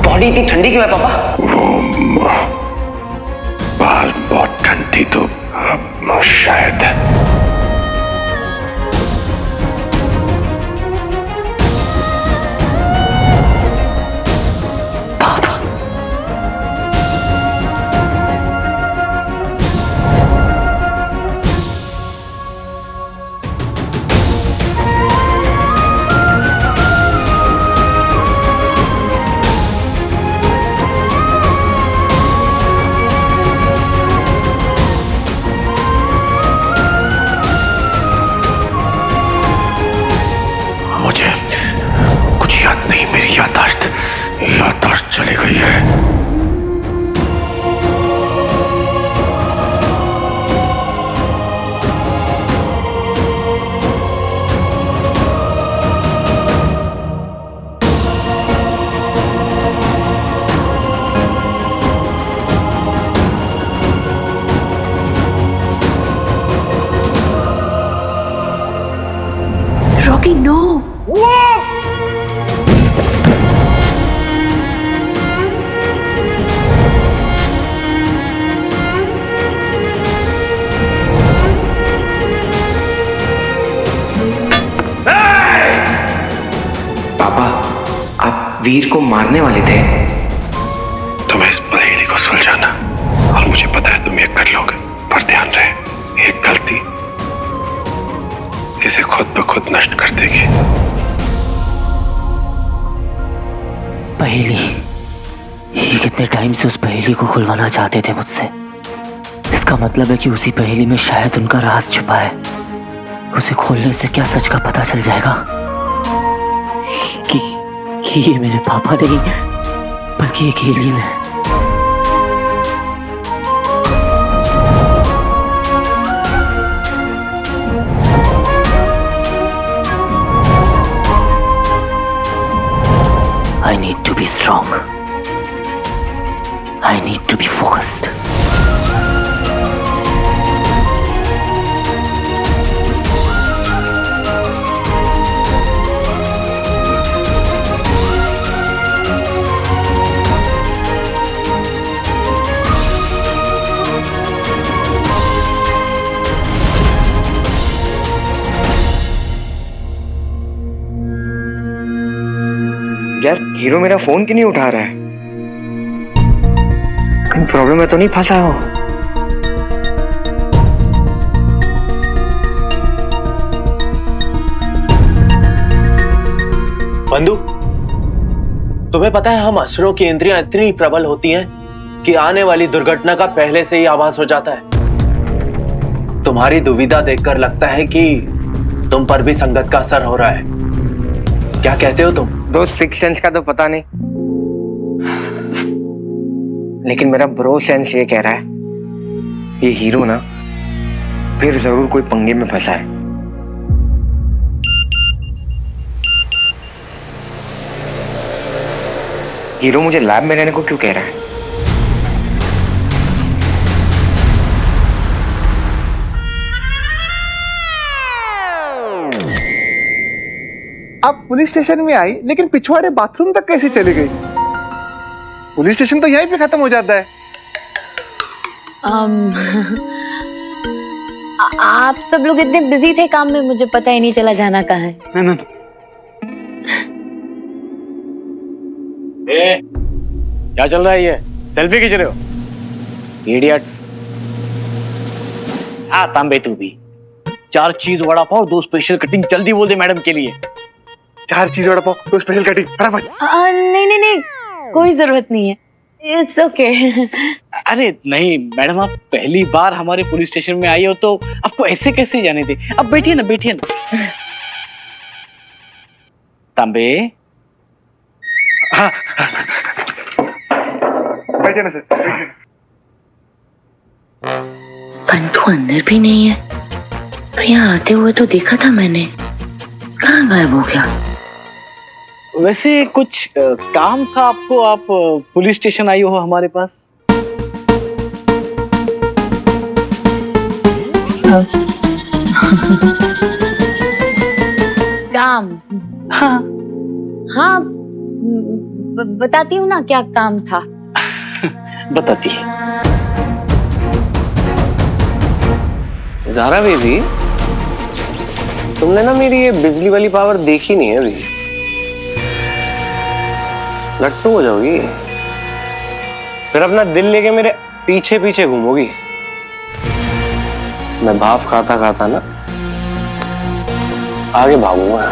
बॉडी इतनी ठंडी क्यों है पापा? वो बाल बहुत ठंडी तो शायद पापा कुछ याद नहीं, मेरी याददाश्त चली गई है। Rocky no. पापा आप वीर को मारने वाले थे। तुम्हें इस पहेली को सुलझाना, और मुझे पता है तुम ये कर लोगे, पर ध्यान रहे एक गलती इसे खुद ब खुद नष्ट कर देगी। पहेली, ये कितने टाइम से उस पहेली को खुलवाना चाहते थे मुझसे। इसका मतलब है कि उसी पहेली में शायद उनका राज छुपा है। उसे खोलने से क्या सच का पता चल जाएगा? कि ये मेरे पापा नहीं बल्कि एक एलियन है। I need to be strong. I need to be focused. यार हीरो मेरा फोन क्यों नहीं उठा रहा है? कहीं प्रॉब्लम में तो नहीं फंसा हो? बंधु, तुम्हें पता है हम असुरों की इंद्रियां इतनी प्रबल होती हैं कि आने वाली दुर्घटना का पहले से ही आभास हो जाता है। तुम्हारी दुविधा देखकर लगता है कि तुम पर भी संगत का असर हो रहा है। क्या कहते हो तुम? दोस्त सिक्स सेंस का तो पता नहीं, लेकिन मेरा ब्रो सेंस ये कह रहा है ये हीरो ना फिर जरूर कोई पंगे में फंसा है। हीरो मुझे लैब में रहने को क्यों कह रहा है? आप पुलिस स्टेशन में आई लेकिन पिछवाड़े बाथरूम तक कैसे चली गई? पुलिस स्टेशन तो यहीं पे खत्म हो जाता है। आप सब लोग इतने बिजी थे काम में, मुझे पता ही नहीं चला जाना कहाँ है। क्या चल रहा है ये? सेल्फी खींच रहे हो? इडियट्स। तांबे तू भी 4 चीज वड़ा पाव 2 स्पेशल कटिंग जल्दी बोल दे मैडम के लिए। 4 चीज वड़ा पाव 2 स्पेशल कटिंग फटाफट। नहीं, कोई जरूरत नहीं है, इट्स ओके। अरे नहीं मैडम, आप पहली बार हमारे पुलिस स्टेशन में आई हो तो आपको ऐसे कैसे जाने दे। अब बैठिए ना तांबे। हाँ बैठे ना सर, बैठिए। बंधु अंदर भी नहीं है, पर यहाँ आते हुए तो देखा था मैंने, कहाँ गायब हो गया? वैसे कुछ काम था आपको? आप पुलिस स्टेशन आई हो हमारे पास? काम? हाँ बताती हूँ ना क्या काम था। बताती है। ज़ारा बेबी, तुमने ना मेरी ये बिजली वाली पावर देखी नहीं है अभी। लट्टू हो जाओगी, फिर अपना दिल लेके मेरे पीछे पीछे घूमोगी। मैं भाव खाता खाता ना आगे भागूंगा।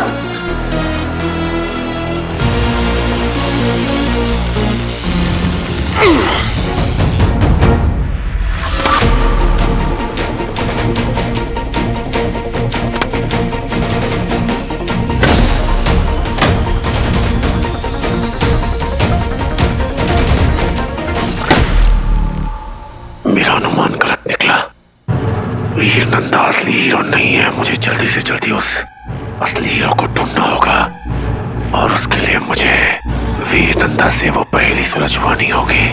मेरा अनुमान गलत निकला। वीर नंदा असली हीरो नहीं है। मुझे जल्दी से जल्दी उस असली हीरो को ढूंढना होगा और उसके लिए मुझे वीर नंदा से वो पहली सुलझवानी होगी।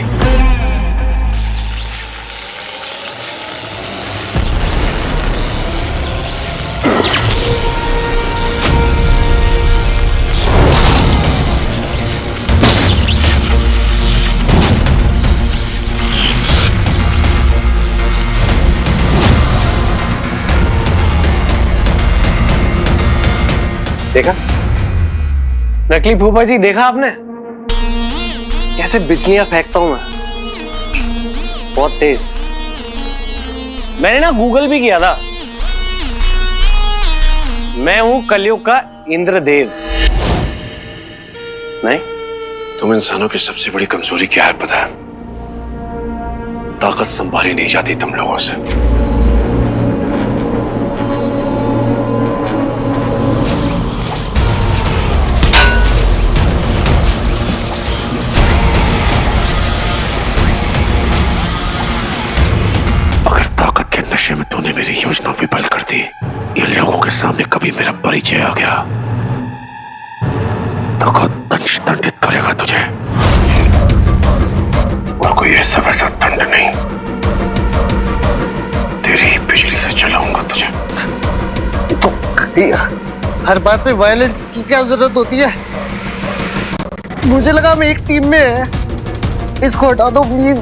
देखा नकली फूफा जी, देखा आपने कैसे बिजलियां फेंकता हूं मैं, बहुत तेज। मैंने ना गूगल भी किया था, मैं हूं कलयुग का इंद्रदेव। नहीं, तुम इंसानों की सबसे बड़ी कमजोरी क्या है पता है? ताकत संभाली नहीं जाती तुम लोगों से। को दंडित करेगा तुझे, और कोई ऐसा वैसा दंड नहीं, तेरी ही बिजली से चलाऊंगा तुझे। तो हर बात पे वायलेंस की क्या जरूरत होती है? मुझे लगा हम एक टीम में है। इसको हटा दो प्लीज।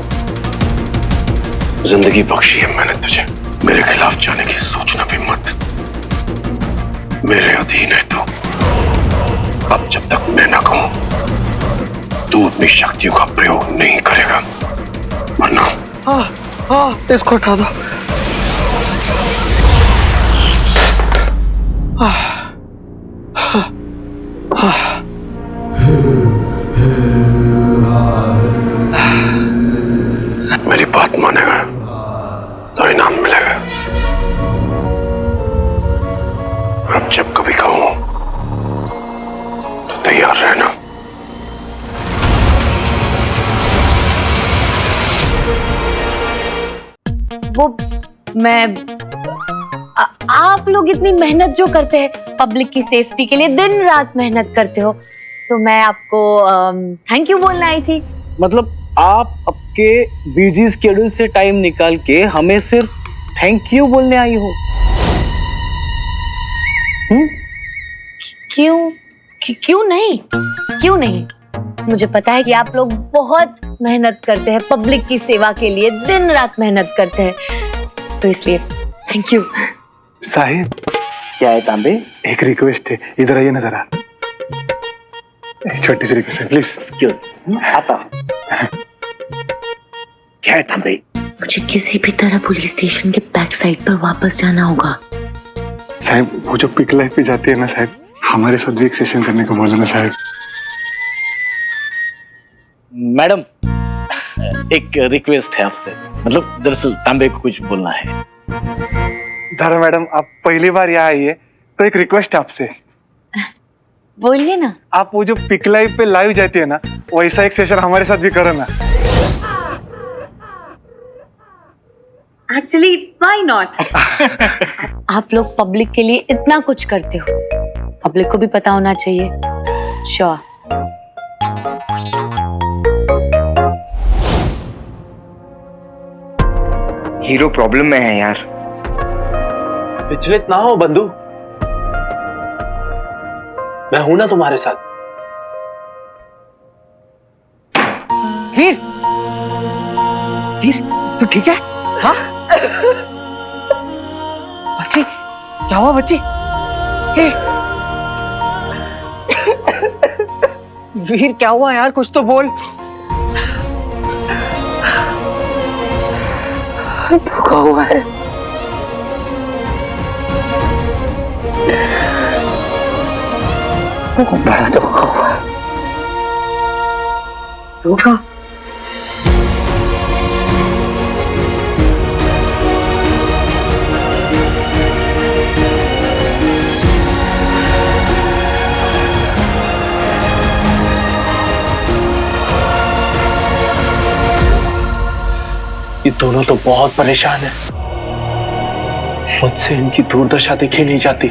जिंदगी बख्शी है मैंने तुझे, मेरे खिलाफ जाने की सोचना भी मत। मेरे अधीन है तू। अब जब तक मैं ना कहूं तू अपनी शक्तियों का प्रयोग नहीं करेगा, वरना इसको हटा दो। मेरी बात मानेगा तो इनाम मिलेगा। अब जब कभी कहूं तो तैयार रहना। वो मैं आप लोग इतनी मेहनत जो करते हैं पब्लिक की सेफ्टी के लिए, दिन रात मेहनत करते हो, तो मैं आपको थैंक यू बोलने आई थी। मतलब आप आपके बिजी स्केड्यूल से टाइम निकाल के हमें सिर्फ थैंक यू बोलने आई हो? क्यों नहीं, मुझे पता है कि आप लोग बहुत मेहनत करते हैं पब्लिक की सेवा के लिए, दिन रात मेहनत करते हैं, तो इसलिए थैंक यू। साहिब, क्या है तांबे? एक रिक्वेस्ट है, इधर आइए ना जरा। एक छोटी सी रिक्वेस्ट है प्लीज। आता। क्या है तांबे? मुझे किसी भी तरह पुलिस स्टेशन के बैक साइड पर वापस जाना होगा। साहिब, वो जो पिक लाइफ पे जाती है ना साहिब, हमारे साथ भी एक सेशन करने को बोला ना साहिब। मैडम, एक रिक्वेस्ट है आपसे, मतलब दरअसल तांबे को कुछ बोलना है। जरा मैडम, आप पहली बार यहाँ आई है तो एक रिक्वेस्ट है आपसे। बोलिए ना। आप वो जो पिक लाइव पे लाइव जाती है ना, वैसा एक सेशन हमारे साथ भी करो ना। Actually why not. आप लोग पब्लिक के लिए इतना कुछ करते हो, पब्लिक को भी पता होना चाहिए। श्योर। हीरो प्रॉब्लम में है यार। विचलित ना हो बंधु, मैं हूं ना तुम्हारे साथ। वीर, वीर, तू ठीक है? हाँ? बच्ची, क्या हुआ बच्ची? वीर क्या हुआ यार, कुछ तो बोल। धोखा हुआ है। बड़ा धोखा हुआ है। धोखा? ये दोनों तो बहुत परेशान हैं। मुझसे इनकी दुर्दशा देखी नहीं जाती।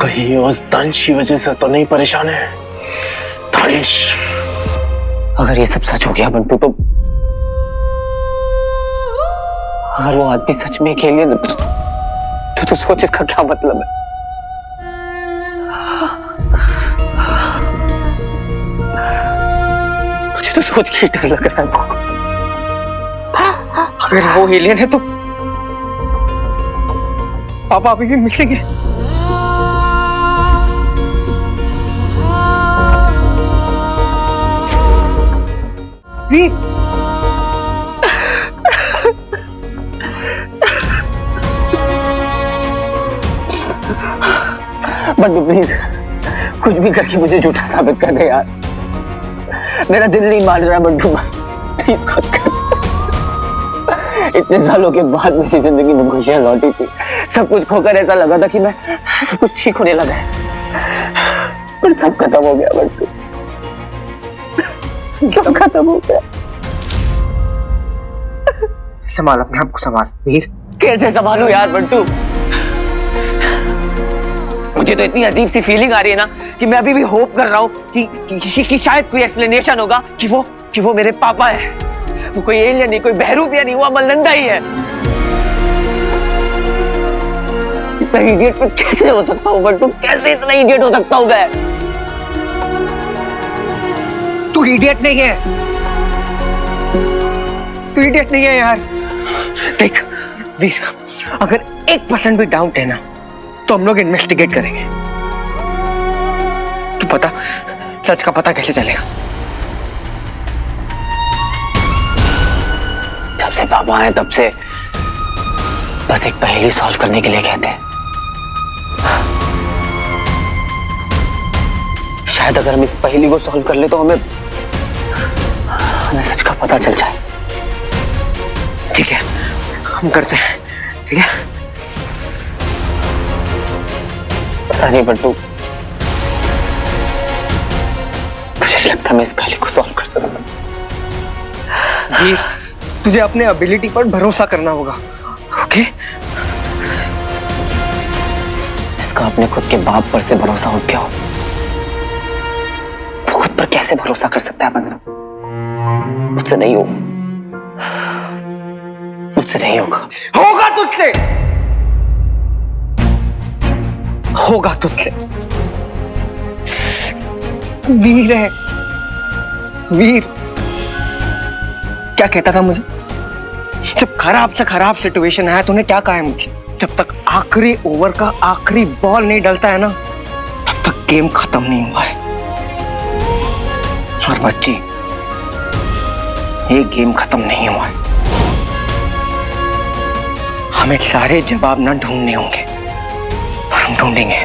कहीं उस दंश की वजह से तो नहीं परेशान है? दंश, अगर ये सब सच हो गया बंटू, तो अगर वो आदमी सच में खेलिए तो सोच इसका क्या मतलब है? मुझे तो सोच के डर लग रहा है। अगर वो एलियन है तो पापा अभी भी मिलेंगे। बंटू प्लीज, कुछ भी करके मुझे झूठा साबित कर दे यार। मेरा दिल नहीं मान रहा बंटू भाई, प्लीज कुछ कर। इतने सालों के बाद मेरी जिंदगी में खुशियां लौटी थी। सब कुछ खोकर ऐसा लगा था कि मैं सब कुछ ठीक होने लगा है, पर सब खत्म हो गया बंटू, सब खत्म हो गया। संभाल अपने आप को, संभाल वीर। कैसे संभालूं यार बंटू? मुझे तो इतनी अजीब सी फीलिंग आ रही है ना कि मैं अभी भी होप कर रहा हूँ कि शायद कोई एक्सप्लेनेशन होगा कि वो मेरे पापा है। वो कोई एलियन नहीं, कोई बहरूपिया नहीं, वो अमलनंदा ही है। इतना इडियट मैं कैसे हो सकता हूँ बंटू? कैसे इतना इडियट हो सकता हूँ मैं? तू इडियट नहीं है, तू इडियट नहीं है यार। देख वीर, अगर 1% भी डाउट है ना तो हम लोग इन्वेस्टिगेट करेंगे। तू पता सच का पता कैसे चलेगा? जब से पापा आए तब से बस एक पहेली सॉल्व करने के लिए कहते हैं। शायद अगर हम इस पहेली को सॉल्व कर ले तो हमें सच का पता चल जाए। ठीक है, हम करते हैं। ठीक है, पता नहीं बंटू, मुझे लगता है मैं इस पहेली को सॉल्व कर सकूंगा। वीर, तुझे अपने एबिलिटी पर भरोसा करना होगा। ओके? जिसका अपने खुद के बाप पर से भरोसा उठ गया हो, वो खुद पर कैसे भरोसा कर सकता है बंटू? मुझसे नहीं होगा, मुझसे नहीं होगा। होगा तुझसे, होगा तुझसे। वीर है, वीर। क्या कहता था मुझे? जब खराब से खराब सिचुएशन आया तूने क्या कहा है मुझे? जब तक आखिरी ओवर का आखिरी बॉल नहीं डलता है ना, तब तक गेम खत्म नहीं हुआ है। और बच्चे, ये गेम खत्म नहीं हुआ है। हमें सारे जवाब ना ढूंढने होंगे, और हम ढूंढेंगे।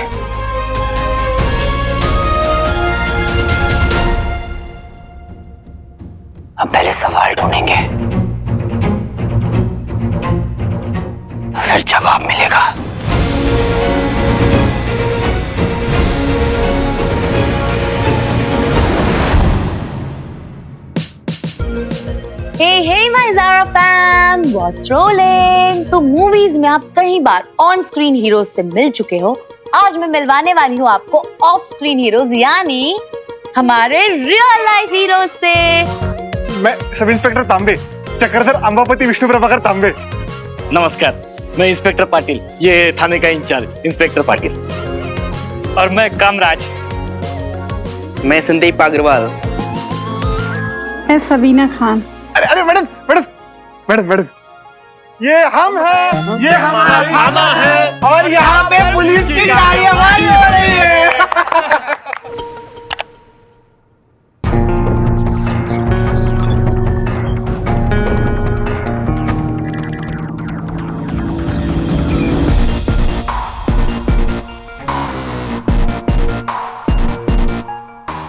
अब पहले सवाल ढूंढेंगे, फिर जवाब मिलेगा। Hey my Zara fam, what's rolling? तो मूवीज में आप कई बार ऑन स्क्रीन हीरोज से मिल चुके हो। आज मैं मिलवाने वाली हूँ आपको ऑफ स्क्रीन हीरोज, यानी हमारे रियल लाइफ हीरोज से। मैं सब इंस्पेक्टर तांबे, चक्रधर अंबापति विष्णु प्रभाकर तांबे। नमस्कार, मैं इंस्पेक्टर पाटिल, ये थाने का इंचार्ज इंस्पेक्टर पाटिल। और मैं कामराज। मैं संदीप अग्रवाल। मैं सबीना खान। अरे अरे मैडम मैडम मैडम मैडम, ये हम हैं, ये हमारा थाना है, और यहाँ पे पुलिस की कार्यवाही हो रही है।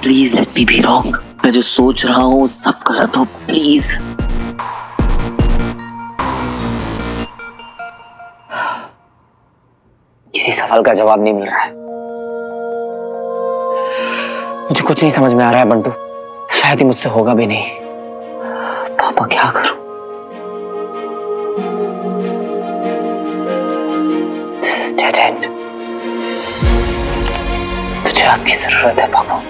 Please let me be wrong. मैं जो सोच रहा हूँ सब गलत हो, प्लीज। किसी सवाल का जवाब नहीं मिल रहा है। मुझे कुछ नहीं समझ में आ रहा है बंटू। शायद ही मुझसे होगा भी नहीं। पापा, क्या करूं? This is dead end. मुझे आपकी जरूरत है पापा।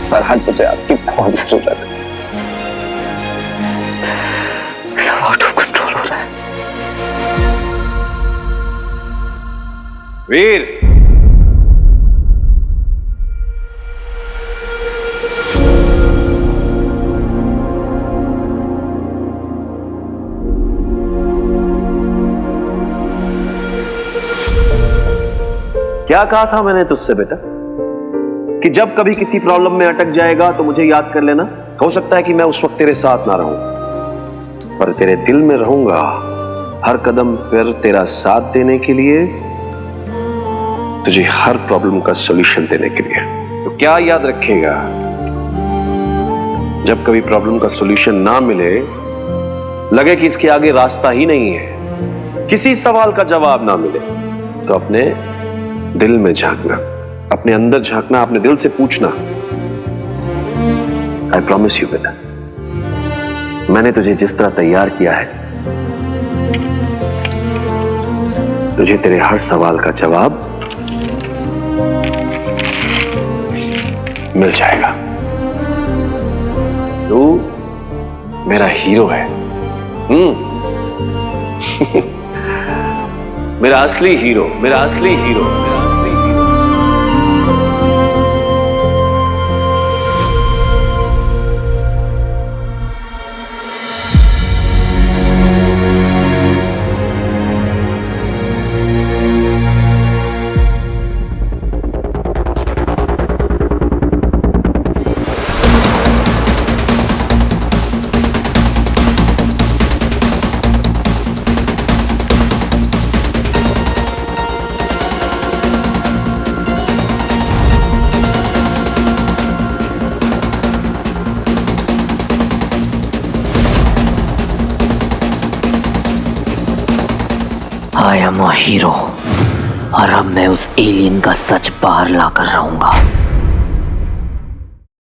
पर आज मुझे आपकी बहुत जरूरत है। सब आउट ऑफ कंट्रोल हो रहा है। वीर, क्या कहा था मैंने तुझसे बेटा कि जब कभी किसी प्रॉब्लम में अटक जाएगा तो मुझे याद कर लेना। हो सकता है कि मैं उस वक्त तेरे साथ ना रहूं, पर तेरे दिल में रहूंगा हर कदम पर तेरा साथ देने के लिए, तुझे हर प्रॉब्लम का सॉल्यूशन देने के लिए। तो क्या याद रखेगा, जब कभी प्रॉब्लम का सॉल्यूशन ना मिले, लगे कि इसके आगे रास्ता ही नहीं है, किसी सवाल का जवाब ना मिले, तो अपने दिल में झांकना, अपने अंदर झांकना, अपने दिल से पूछना। आई प्रॉमिस यू बेटा, मैंने तुझे जिस तरह तैयार किया है, तुझे तेरे हर सवाल का जवाब मिल जाएगा। तू मेरा हीरो है। मेरा असली हीरो, मेरा असली हीरो, मेरा असली hero. I am a hero और अब मैं उस एलियन का सच बाहर लाकर रहूंगा।